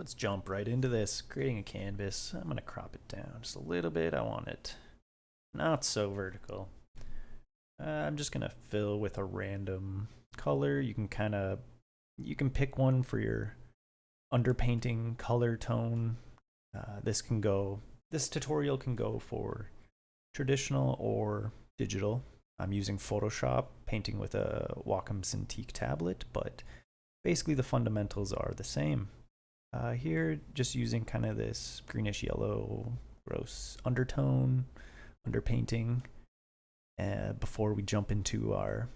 Let's jump right into this. Creating a canvas. I'm going to crop it down just a little bit. I want it not so vertical. I'm just going to fill with a random color. You can pick one for your underpainting color tone. This tutorial can go for traditional or digital. I'm using Photoshop, painting with a Wacom Cintiq tablet, but basically the fundamentals are the same. Here, just using kind of this greenish yellow, gross undertone, underpainting, before we jump into our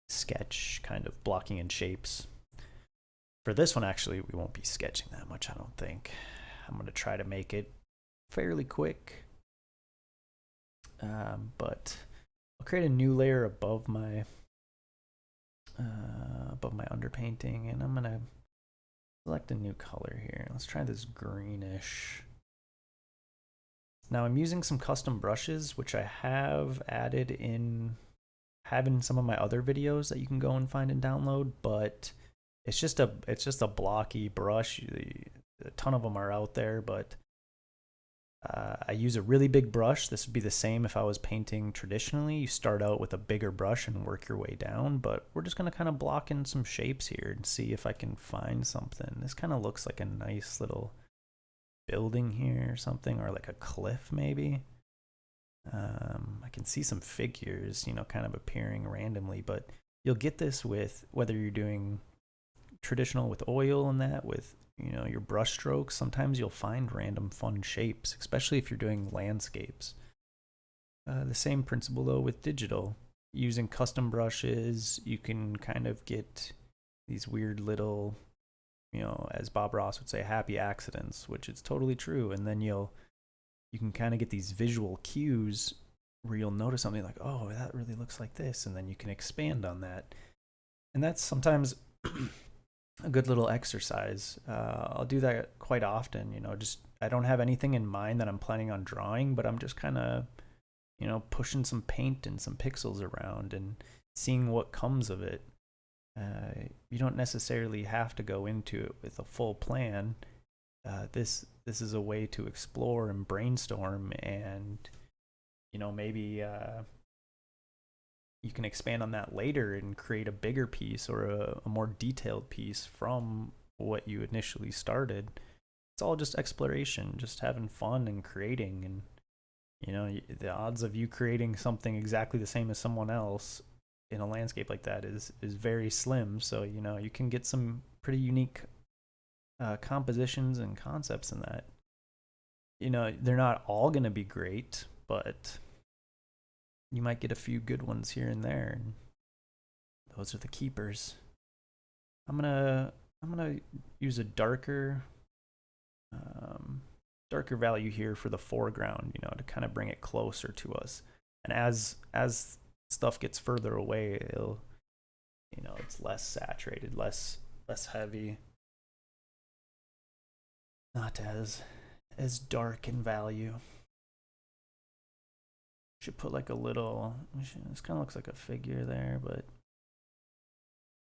sketch, kind of blocking in shapes. For this one, actually, we won't be sketching that much, I don't think. I'm going to try to make it fairly quick. But I'll create a new layer above my underpainting, and I'm going to select a new color here. Let's try this greenish. Now I'm using some custom brushes, which I have added in some of my other videos that you can go and find and download, but it's just a blocky brush. A ton of them are out there, but I use a really big brush. This would be the same if I was painting traditionally. You start out with a bigger brush and work your way down, but we're just going to kind of block in some shapes here and see if I can find something. This kind of looks like a nice little building here or something, or like a cliff maybe. I can see some figures, kind of appearing randomly, but you'll get this with whether you're doing traditional with oil and that with your brush strokes. Sometimes you'll find random fun shapes, especially if you're doing landscapes. The same principle though with digital. Using custom brushes, you can kind of get these weird little, as Bob Ross would say, happy accidents, which is totally true. And then you can kind of get these visual cues where you'll notice something like, oh, that really looks like this, and then you can expand on that. And that's sometimes a good little exercise. I'll do that quite often. I don't have anything in mind that I'm planning on drawing, but I'm just kind of, pushing some paint and some pixels around and seeing what comes of it. You don't necessarily have to go into it with a full plan. This is a way to explore and brainstorm, and maybe you can expand on that later and create a bigger piece or a more detailed piece from what you initially started. It's all just exploration, just having fun and creating. And the odds of you creating something exactly the same as someone else in a landscape like that is very slim. So you can get some pretty unique compositions and concepts in that. They're not all going to be great, but you might get a few good ones here and there, and those are the keepers. I'm gonna use a darker value here for the foreground, to kind of bring it closer to us. And as stuff gets further away, it's less saturated, less heavy, not as dark in value. Should put like a little, this kind of looks like a figure there, but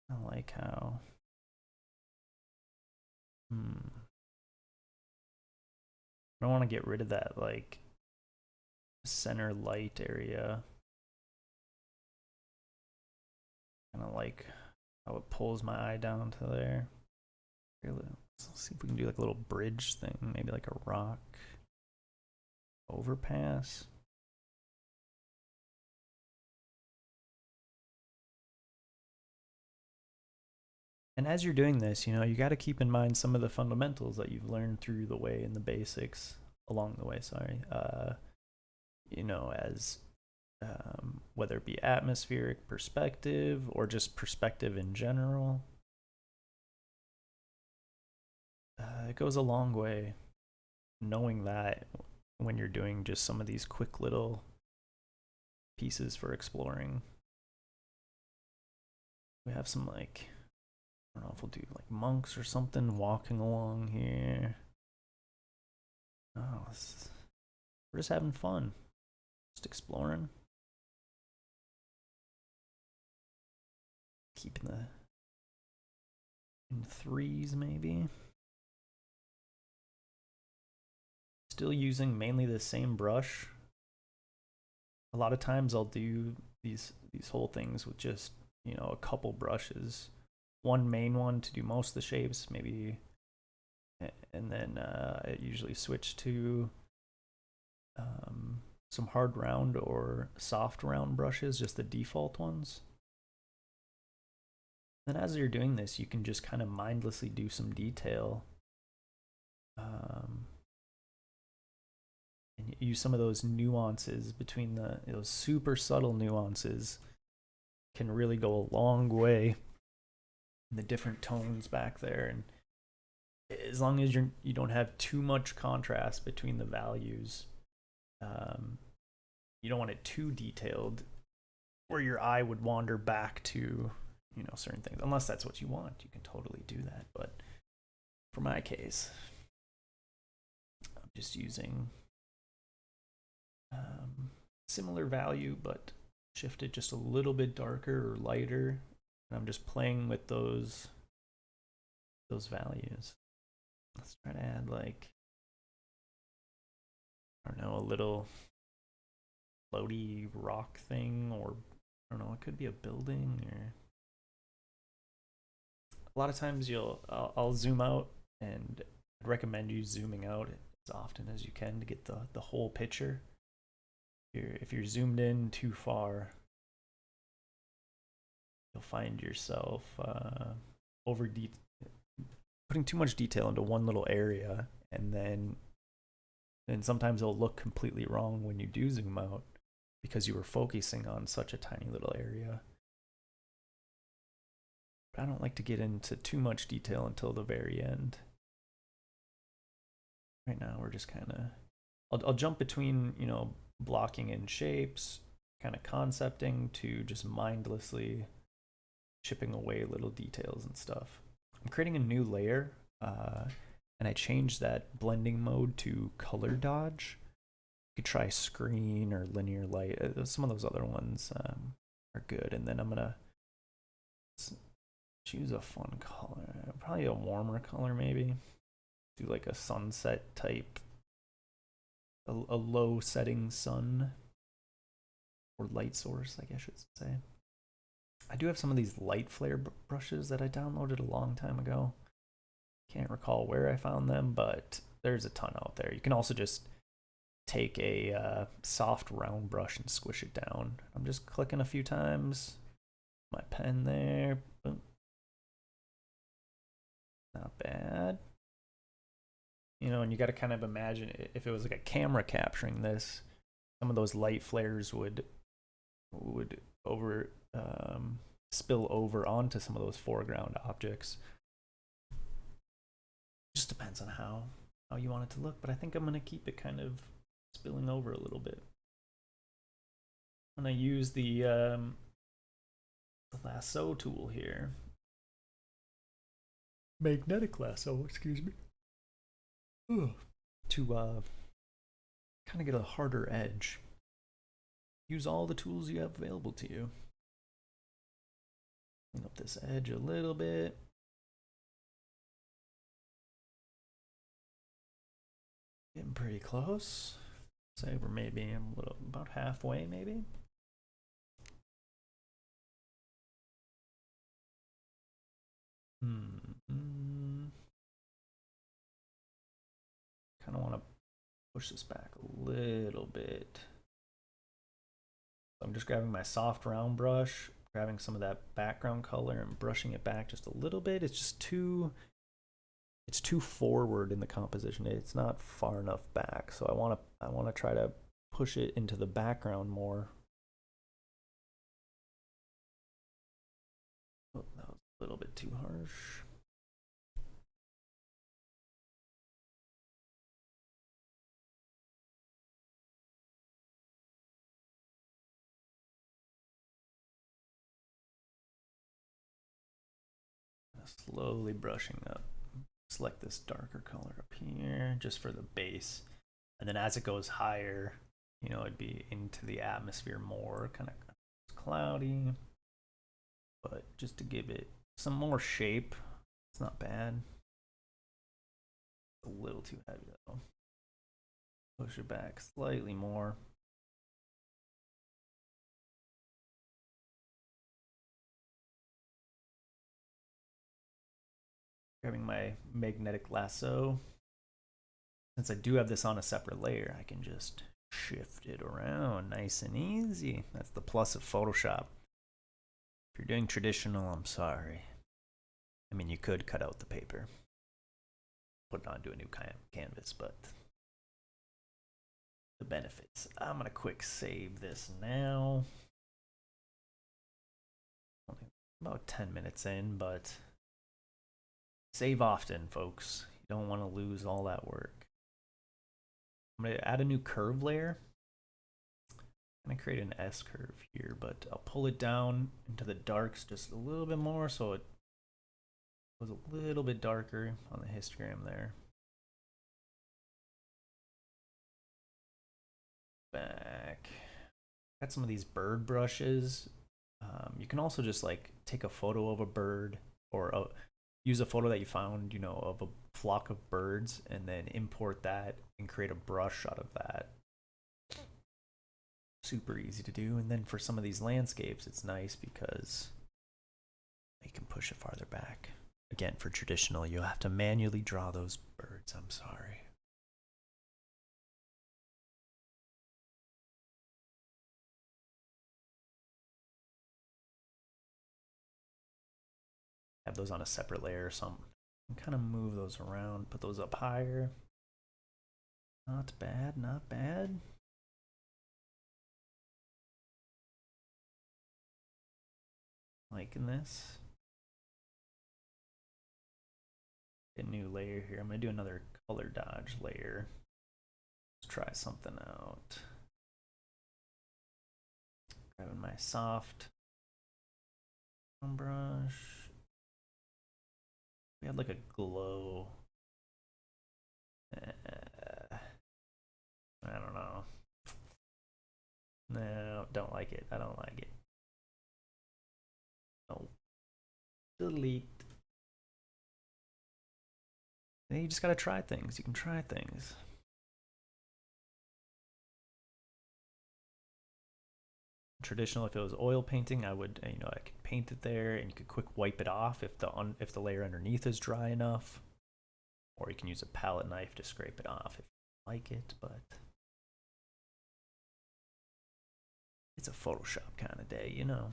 I like how I don't want to get rid of that like center light area. Kind of like how it pulls my eye down to there. Let's see if we can do like a little bridge thing, maybe like a rock overpass. And as you're doing this, you got to keep in mind some of the fundamentals that you've learned through the way and the basics along the way. Sorry, as whether it be atmospheric perspective or just perspective in general. It goes a long way knowing that when you're doing just some of these quick little pieces for exploring. We have some like, I don't know if we'll do like monks or something walking along here. Oh, we're just having fun, just exploring, keeping the in threes maybe. Still using mainly the same brush. A lot of times I'll do these whole things with just, you know, a couple brushes. One main one to do most of the shapes, maybe, and then I usually switch to some hard round or soft round brushes, just the default ones. Then as you're doing this, you can just kind of mindlessly do some detail. And use some of those nuances between those super subtle nuances can really go a long way in the different tones back there. And as long as you don't have too much contrast between the values, you don't want it too detailed where your eye would wander back to, you know, certain things. Unless that's what you want, you can totally do that. But for my case, I'm just using similar value but shifted just a little bit darker or lighter, and I'm just playing with those values. Let's try to add, like, I don't know, a little floaty rock thing, or I don't know, it could be a building. Or a lot of times I'll zoom out, and I'd recommend you zooming out as often as you can to get the whole picture. If you're zoomed in too far, you'll find yourself putting too much detail into one little area, and then sometimes it'll look completely wrong when you do zoom out because you were focusing on such a tiny little area. But I don't like to get into too much detail until the very end. Right now we're just kind of, I'll jump between, you know, blocking in shapes, kind of concepting, to just mindlessly chipping away little details and stuff. I'm creating a new layer, and I changed that blending mode to color dodge. You could try screen or linear light. Some of those other ones are good. And then I'm gonna choose a fun color, probably a warmer color, maybe. Do like a sunset type, a low setting sun, or light source, I guess I should say. I do have some of these light flare brushes that I downloaded a long time ago. Can't recall where I found them, but there's a ton out there. You can also just take a soft round brush and squish it down. I'm just clicking a few times. My pen there. Boom. Not bad. You know, and you got to kind of imagine if it was like a camera capturing this, some of those light flares would spill over onto some of those foreground objects. Just depends on how you want it to look, but I think I'm gonna keep it kind of spilling over a little bit. I'm gonna use the lasso tool here. Magnetic lasso, excuse me. To kind of get a harder edge. Use all the tools you have available to you. Clean up this edge a little bit. Getting pretty close. Say we're maybe about halfway, maybe. Kind of want to push this back a little bit. I'm just grabbing my soft round brush, grabbing some of that background color and brushing it back just a little bit. It's just too forward in the composition. It's not far enough back. So I want to try to push it into the background more. Oh, that was a little bit too harsh. Slowly brushing up. Select this darker color up here just for the base, and then as it goes higher, you know, it'd be into the atmosphere more, kind of cloudy, but just to give it some more shape. It's not bad. A little too heavy though. Push it back slightly more. Grabbing my magnetic lasso. Since I do have this on a separate layer, I can just shift it around nice and easy. That's the plus of Photoshop. If you're doing traditional, I'm sorry. I mean, you could cut out the paper, put it onto a new canvas, but the benefits. I'm gonna quick save this now. Only about 10 minutes in, but save often, folks. You don't want to lose all that work. I'm gonna add a new curve layer. I'm gonna create an S curve here, but I'll pull it down into the darks just a little bit more so it was a little bit darker on the histogram there. Back. Got some of these bird brushes. You can also just like take a photo of a bird or use a photo that you found, you know, of a flock of birds and then import that and create a brush out of that. Super easy to do. And then for some of these landscapes, it's nice because you can push it farther back. Again, for traditional, you'll have to manually draw those birds. I'm sorry. Have those on a separate layer or something. And kind of move those around, put those up higher. Not bad, not bad. Liking this. A new layer here. I'm gonna do another color dodge layer. Let's try something out. Grabbing my soft brush. We had like a glow. I don't know. No, don't like it. I don't like it. No. Delete. Then you just gotta try things. You can try things. Traditional, if it was oil painting, I would, you know, I could paint it there and you could quick wipe it off if the layer underneath is dry enough. Or you can use a palette knife to scrape it off if you like it, but it's a Photoshop kind of day, you know.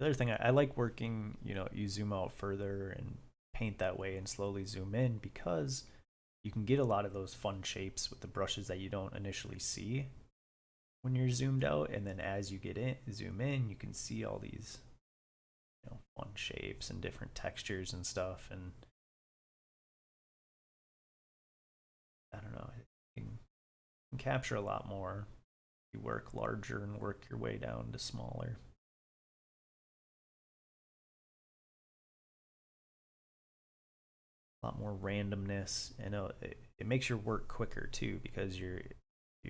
The other thing, I like working, you know, you zoom out further and paint that way and slowly zoom in because you can get a lot of those fun shapes with the brushes that you don't initially see when you're zoomed out. And then as you get in, zoom in, you can see all these, you know, fun shapes and different textures and stuff. And I don't know, you can capture a lot more. You work larger and work your way down to smaller. A lot more randomness, and it makes your work quicker too because you're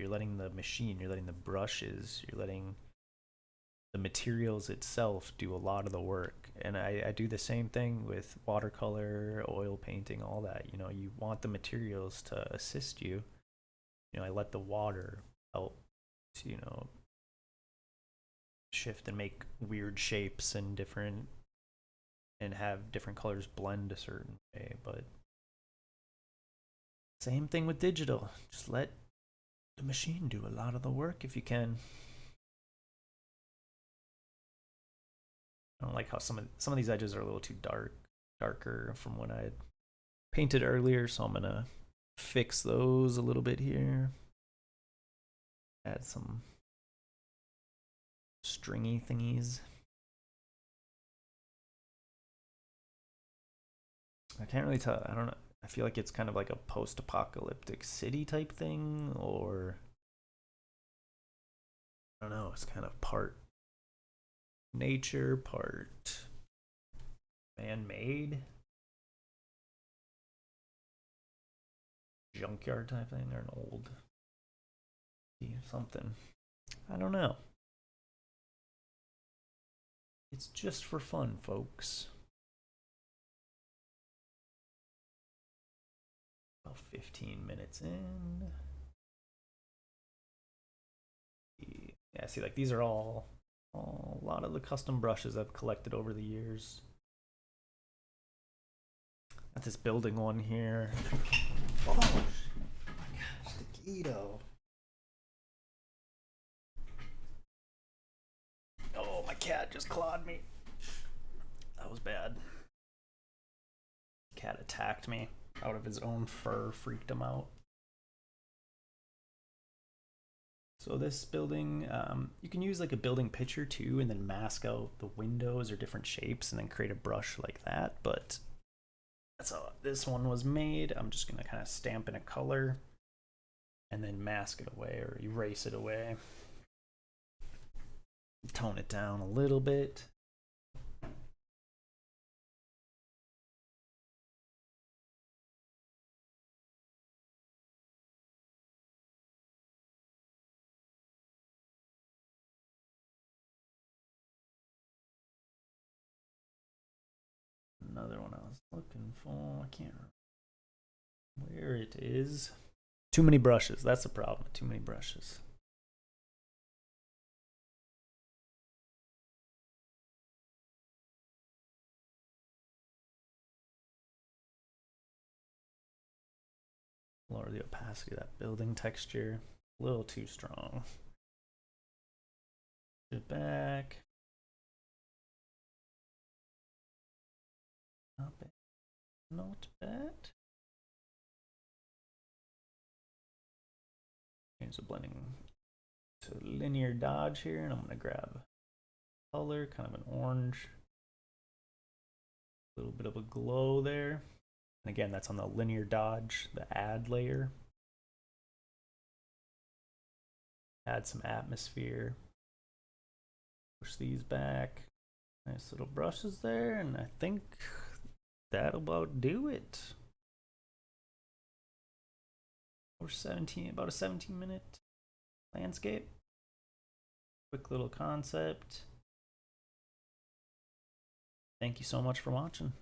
letting the machine, you're letting the brushes, you're letting the materials itself do a lot of the work. And I do the same thing with watercolor, oil painting, all that. You know, you want the materials to assist you. You know, I let the water help to, you know, shift and make weird shapes and different and have different colors blend a certain way. But same thing with digital. Just let the machine do a lot of the work if you can. I don't like how some of these edges are a little too darker from when I had painted earlier, so I'm gonna fix those a little bit here. Add some stringy thingies. I can't really tell. I don't know. I feel like it's kind of like a post-apocalyptic city type thing, or I don't know. It's kind of part nature, part man-made, junkyard type thing, or an old something. I don't know. It's just for fun, folks. About 15 minutes in. Yeah, see, like these are all a lot of the custom brushes I've collected over the years. Got this building one here. Oh, my gosh, taquito. Oh, my cat just clawed me. That was bad. Cat attacked me out of his own fur, freaked him out. So this building, you can use like a building picture too, and then mask out the windows or different shapes, and then create a brush like that. But that's how this one was made. I'm just gonna kind of stamp in a color, and then mask it away or erase it away. Tone it down a little bit. Another one I was looking for. I can't remember where it is. Too many brushes. That's the problem. Too many brushes. Lower the opacity of that building texture. A little too strong. Get back. Not bad. Not bad. Change the blending to linear dodge here, and I'm gonna grab color, kind of an orange. A little bit of a glow there. And again, that's on the linear dodge, the add layer. Add some atmosphere. Push these back. Nice little brushes there, and I think that'll about do it. Or about a 17-minute landscape. Quick little concept. Thank you so much for watching.